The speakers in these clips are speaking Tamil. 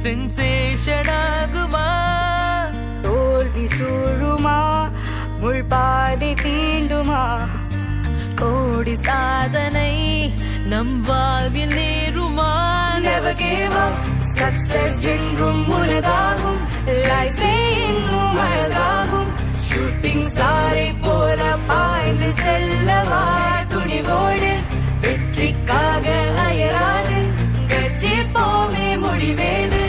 சென்சேஷன் ஆகுமா? தோல்வி சூழுமா? முள்பாதை தீண்டுமா? கோடி சாதனை நம் வாழ்வில் நேருமா? Never give up. Success என்றும் உனதாகும். Life இன்னும் அழகாகும். ஷூட்டிங் ஸ்டாரை போல பாய்ந்து செல்லவா துணிவோடு. வெற்றிக்காக அயராது கட்சி போமே முடிவேது.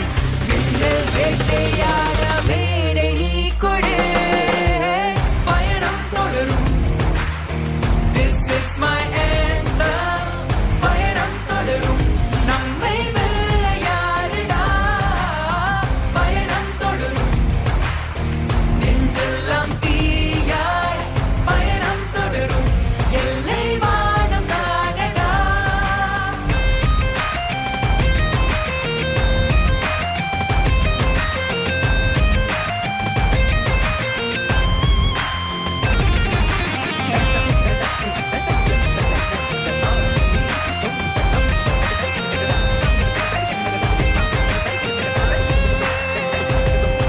மின்னல் வேட்டையாக மேடை நீ கொடு. பயணம் தொடரும். This is my anthem. பயணம் தொடரும். நம்மை வெல்ல யாருடா? பயணம் தொடரும். நெஞ்செல்லாம் தீயாய் பயணம் தொடரும். எல்லை வானம் தானடா.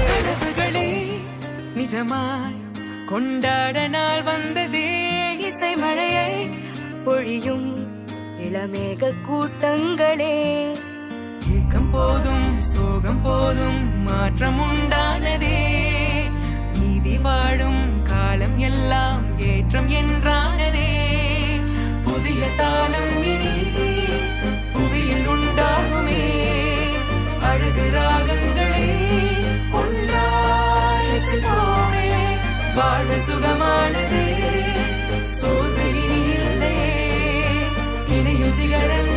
கனவுகளே நிஜமாய் கொண்டாட நாள் வந்ததே. இசை மழையை பொழியும் இளமேக கூட்டங்களே. ஏக்கம் போதும் சோகம் போதும் மாற்றம் உண்டானதே. நீதி வாழும் காலம் எல்லாம் ஏற்றம் என்றானதே. புதிய தாளம் இனி புவியில் உண்டாகுமே. அழகு ராகங்களே ஒன்றாய் இசைப்போமே. வாழ்வு சுகமானதே, சோர்வு இனி இல்லையே. இனியும் சிகரங்கள்